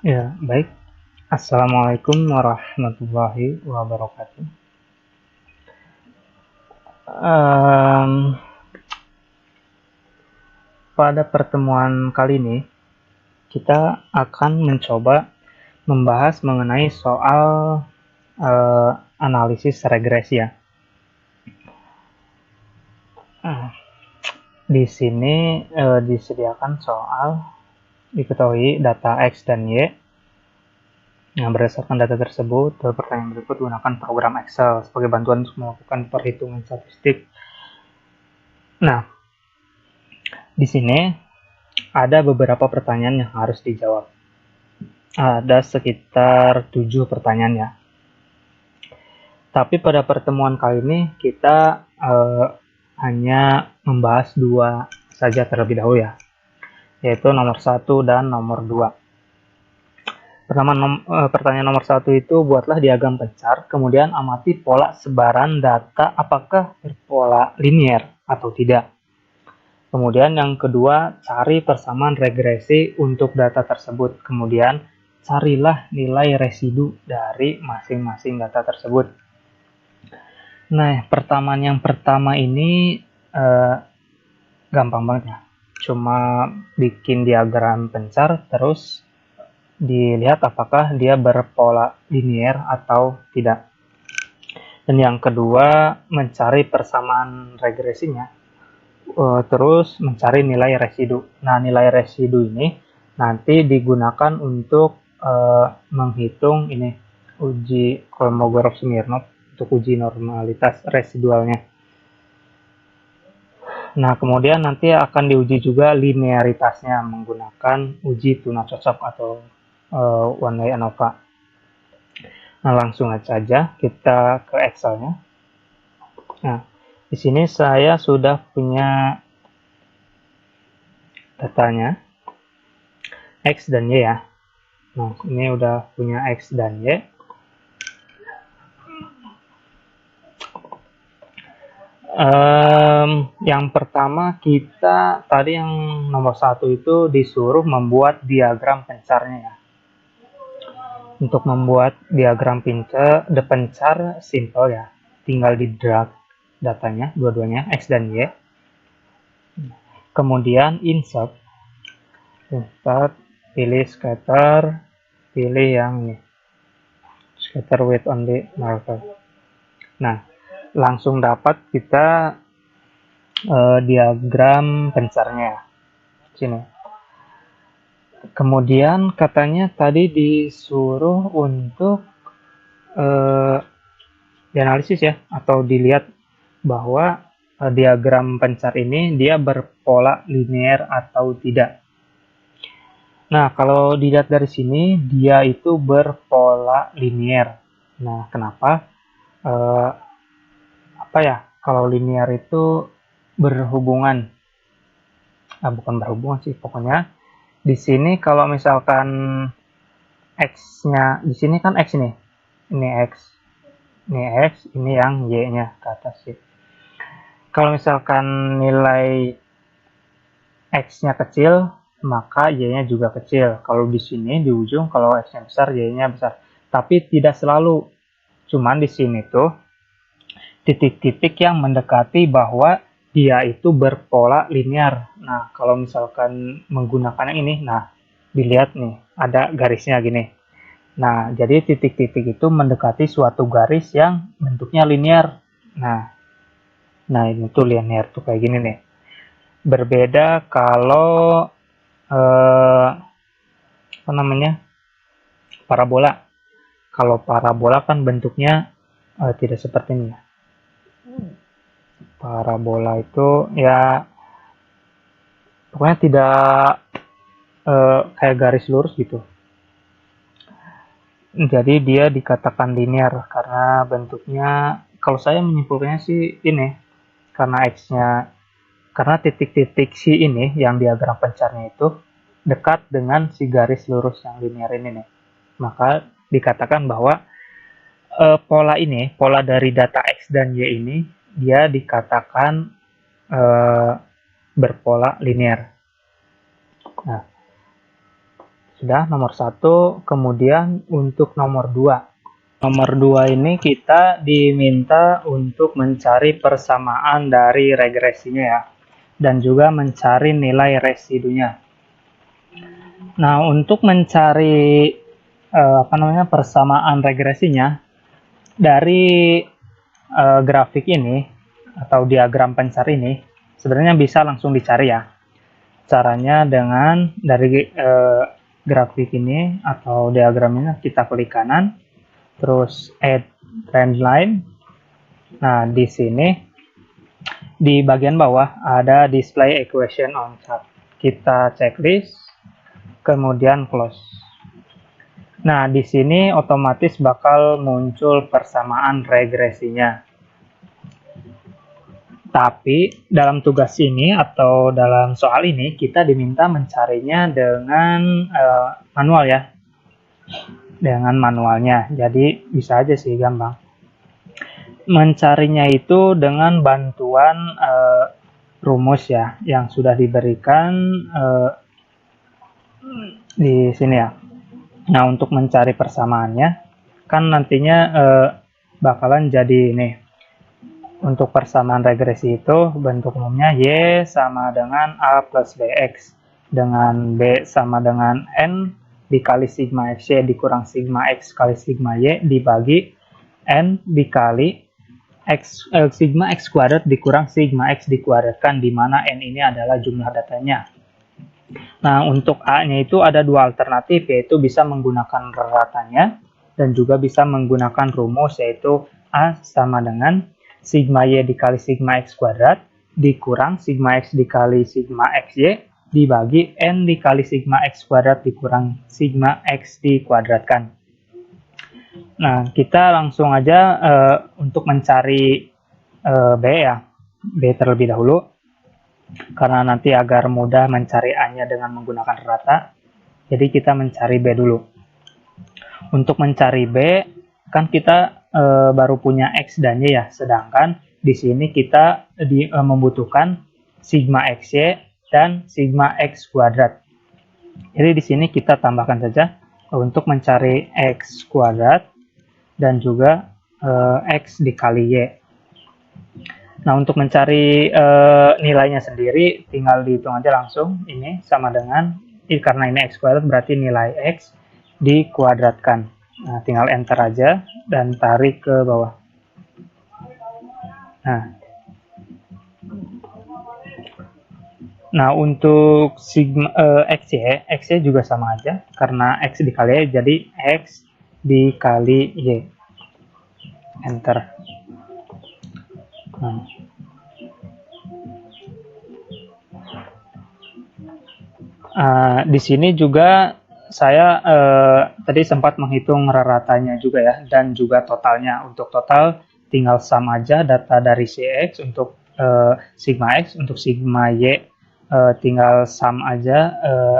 Ya, baik. Assalamualaikum warahmatullahi wabarakatuh. Em, Pada pertemuan kali ini, kita akan mencoba membahas mengenai soal analisis regresi ya. Nah, di sini disediakan soal diketahui data X dan Y. Nah, berdasarkan data tersebut, pertanyaan berikut gunakan program Excel sebagai bantuan untuk melakukan perhitungan statistik. Nah, di sini ada beberapa pertanyaan yang harus dijawab. Ada sekitar 7 pertanyaan ya. Tapi pada pertemuan kali ini kita hanya membahas 2 saja terlebih dahulu ya, yaitu nomor 1 dan nomor 2. Pertanyaan nomor 1 itu, buatlah diagram pencar, kemudian amati pola sebaran data apakah berpola linier atau tidak. Kemudian yang kedua, cari persamaan regresi untuk data tersebut. Kemudian carilah nilai residu dari masing-masing data tersebut. Nah, yang pertama ini gampang banget ya. Cuma bikin diagram pencar, terus dilihat apakah dia berpola linier atau tidak. Dan yang kedua, mencari persamaan regresinya. Terus mencari nilai residu. Nah, nilai residu ini nanti digunakan untuk menghitung ini uji Kolmogorov-Smirnov untuk uji normalitas residualnya. Nah, kemudian nanti akan diuji juga linearitasnya menggunakan uji tuna cocok atau one way ANOVA. Nah, langsung saja kita ke Excel-nya. Nah, di sini saya sudah punya datanya X dan Y ya. Nah, ini udah punya X dan Y. Yang pertama kita tadi yang nomor 1 itu disuruh membuat diagram pencarnya ya. Untuk membuat diagram pencar simple ya. Tinggal di drag datanya, dua-duanya X dan Y. Kemudian insert, pilih scatter, pilih yang ini, scatter with only marker. Nah, langsung dapat kita diagram pencarnya sini. Kemudian katanya tadi disuruh untuk dianalisis ya, atau dilihat bahwa diagram pencar ini dia berpola linier atau tidak. Nah, kalau dilihat dari sini dia itu berpola linier. Nah, kenapa? Apa ya? Kalau linier itu berhubungan, bukan berhubungan sih, pokoknya di sini kalau misalkan X-nya, di sini kan X ini X, ini yang Y-nya ke atas sih. Kalau misalkan nilai X-nya kecil, maka Y-nya juga kecil. Kalau di sini di ujung, kalau X-nya besar, Y-nya besar. Tapi tidak selalu. Cuman di sini tuh titik-titik yang mendekati bahwa dia itu berpola linear. Nah, kalau misalkan menggunakan yang ini, nah, dilihat nih, ada garisnya gini. Nah, jadi titik-titik itu mendekati suatu garis yang bentuknya linear. Nah ini tuh linear tuh kayak gini nih. Berbeda kalau apa namanya, parabola. Kalau parabola kan bentuknya tidak seperti ini ya. Parabola itu ya pokoknya tidak kayak garis lurus gitu. Jadi dia dikatakan linear karena bentuknya, kalau saya menyimpulkannya sih ini, karena X-nya, karena titik-titik si ini yang diagram pencarnya itu dekat dengan si garis lurus yang linear ini nih. Maka dikatakan bahwa pola dari data X dan Y ini dia dikatakan berpola linear. Nah, Sudah nomor 1, kemudian untuk nomor 2. Nomor 2 ini kita diminta untuk mencari persamaan dari regresinya ya, dan juga mencari nilai residunya. Nah, untuk mencari persamaan regresinya dari grafik ini atau diagram pencar ini sebenarnya bisa langsung dicari ya. Caranya dengan dari grafik ini atau diagram ini kita klik kanan, terus add trend line. Nah, di sini di bagian bawah ada display equation on chart. Kita checklist, kemudian close. Nah, di sini otomatis bakal muncul persamaan regresinya. Tapi dalam tugas ini atau dalam soal ini kita diminta mencarinya dengan manual ya, dengan manualnya. Jadi bisa aja sih gampang. Mencarinya itu dengan bantuan rumus ya yang sudah diberikan di sini ya. Nah, untuk mencari persamaannya kan nantinya bakalan jadi ini. Untuk persamaan regresi itu bentuk umumnya Y sama dengan A plus BX, dengan B sama dengan N dikali sigma XY dikurang sigma X kali sigma Y dibagi N dikali sigma X kuadrat dikurang sigma X dikuadratkan, di mana N ini adalah jumlah datanya. Nah, untuk A-nya itu ada dua alternatif, yaitu bisa menggunakan ratanya dan juga bisa menggunakan rumus, yaitu A sama dengan sigma Y dikali sigma X kuadrat dikurang sigma X dikali sigma XY dibagi N dikali sigma X kuadrat dikurang sigma X dikuadratkan. Nah, kita langsung aja untuk mencari B ya, B terlebih dahulu. Karena nanti agar mudah mencari A-nya dengan menggunakan rata, jadi kita mencari B dulu. Untuk mencari B, kan kita baru punya X dan Y ya, sedangkan di sini kita membutuhkan sigma XY dan sigma X kuadrat. Jadi di sini kita tambahkan saja untuk mencari X kuadrat dan juga X dikali Y. Nah, untuk mencari nilainya sendiri tinggal dihitung aja langsung. Ini sama dengan, karena ini X kuadrat berarti nilai X dikuadratkan. Nah, tinggal enter aja dan tarik ke bawah. Nah, untuk sigma XY juga sama aja, karena X dikali Y jadi X dikali Y. Enter. Di sini juga saya tadi sempat menghitung ratanya juga ya, dan juga totalnya. Untuk total tinggal sum aja data dari CX untuk sigma X, untuk sigma Y tinggal sum aja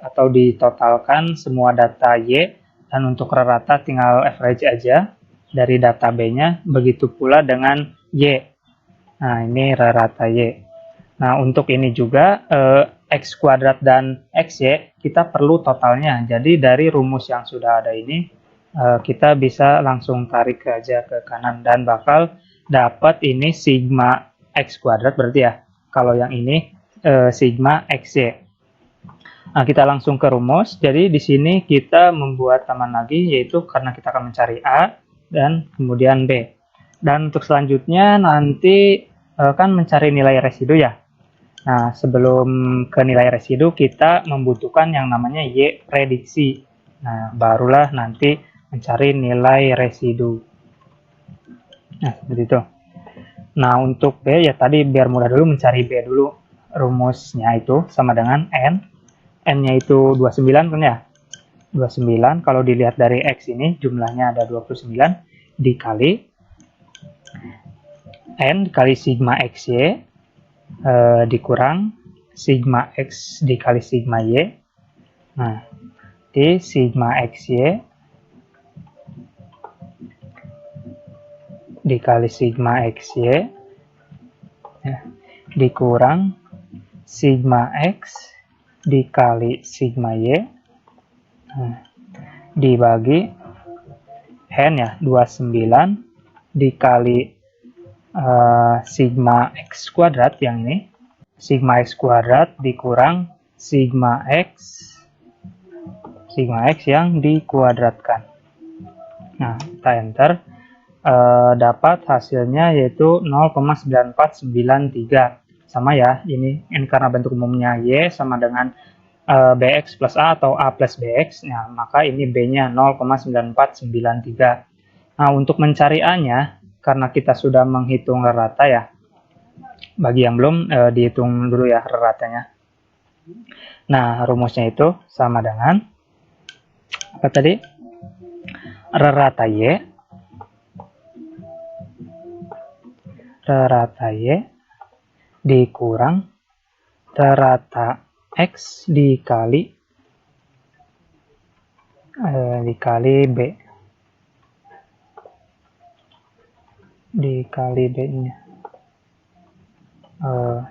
atau ditotalkan semua data Y, dan untuk rata tinggal average aja dari data B-nya, begitu pula dengan Y. Nah, ini rata Y. Nah, untuk ini juga X kuadrat dan XY kita perlu totalnya. Jadi dari rumus yang sudah ada ini kita bisa langsung tarik aja ke kanan dan bakal dapat ini sigma X kuadrat berarti ya. Kalau yang ini sigma XY. Nah, kita langsung ke rumus. Jadi di sini kita membuat tambahan lagi, yaitu karena kita akan mencari A dan kemudian B. Dan untuk selanjutnya nanti kan mencari nilai residu ya. Nah, sebelum ke nilai residu, kita membutuhkan yang namanya Y prediksi. Nah, barulah nanti mencari nilai residu. Nah, seperti itu. Nah, untuk B, ya tadi biar mudah dulu mencari B dulu. Rumusnya itu sama dengan N. N-nya itu 29 kan ya? 29, kalau dilihat dari X ini, jumlahnya ada 29, dikali N dikali sigma XY, dikurang sigma X dikali sigma Y. Nah, di sigma XY dikali sigma XY ya, dikurang sigma X dikali sigma Y. dibagi N ya, 29 dikali sigma X kuadrat yang ini, sigma X kuadrat dikurang sigma X yang dikuadratkan. Nah, kita enter, dapat hasilnya yaitu 0,9493. Sama ya, ini karena bentuk umumnya Y sama dengan BX plus A atau A plus BX, nah maka ini B-nya 0,9493. Nah, untuk mencari A-nya, karena kita sudah menghitung rata ya, bagi yang belum, dihitung dulu ya ratanya. Nah, rumusnya itu sama dengan, apa tadi? Rata Y dikurang rata X dikali B. Dikali B-nya.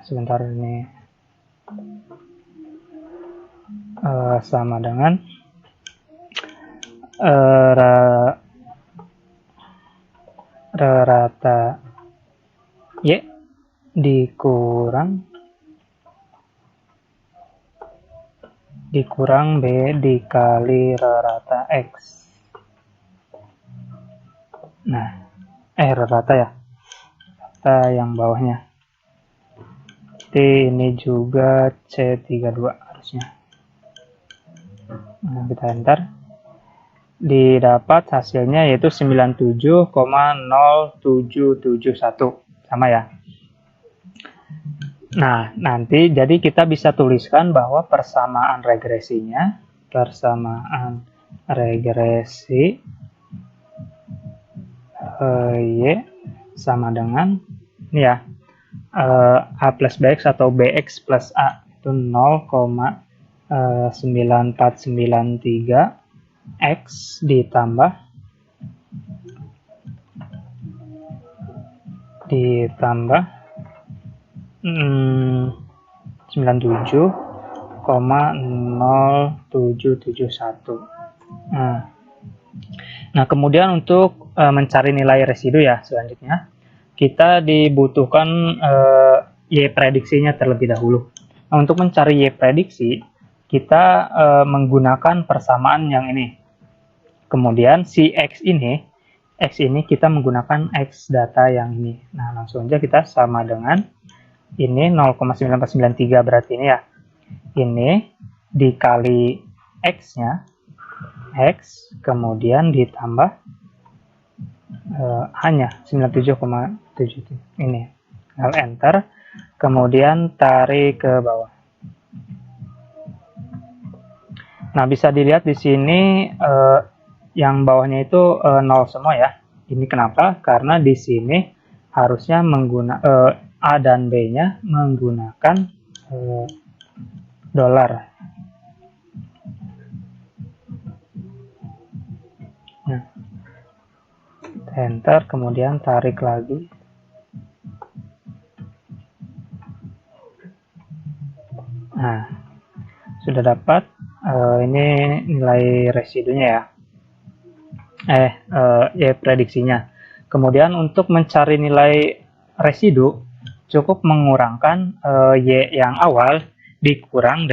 Sebentar ini. Sama dengan rata Y dikurang B dikali rata X. Nah, rata ya, rata yang bawahnya. Jadi ini juga C32 harusnya. Nah, kita enter, didapat hasilnya yaitu 97,0771, sama ya. Nah, nanti jadi kita bisa tuliskan bahwa persamaan regresi Y sama dengan ini ya, A plus BX atau BX plus A itu 0,9493 X ditambah 97,0771. Nah, kemudian untuk mencari nilai residu ya, selanjutnya kita dibutuhkan Y prediksinya terlebih dahulu. Nah, untuk mencari Y prediksi, kita menggunakan persamaan yang ini. Kemudian si X ini kita menggunakan X data yang ini. Nah, langsung aja kita sama dengan ini 0,9493 berarti ini ya. Ini dikali X-nya, X, kemudian ditambah hanya 97,7 ini. Tinggal enter, kemudian tarik ke bawah. Nah, bisa dilihat di sini yang bawahnya itu 0 semua ya. Ini kenapa? Karena di sini harusnya menggunakan A dan B-nya menggunakan dolar. Nah, enter, kemudian tarik lagi. Nah, sudah dapat ini nilai residunya ya, ya prediksinya. Kemudian untuk mencari nilai residu cukup mengurangkan Y yang awal dikurang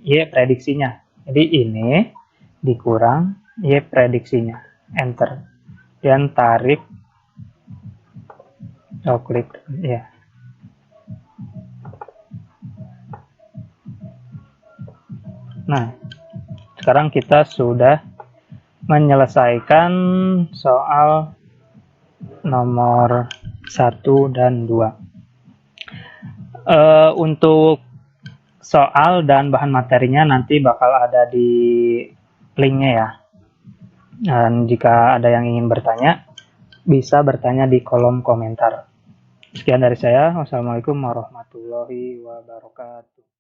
Y prediksinya. Jadi ini dikurang Y prediksinya, enter, dan tarik, klik ya. Nah, sekarang kita sudah menyelesaikan soal nomor 1 dan 2. Untuk soal dan bahan materinya nanti bakal ada di linknya ya. Dan jika ada yang ingin bertanya, bisa bertanya di kolom komentar. Sekian dari saya. Wassalamualaikum warahmatullahi wabarakatuh.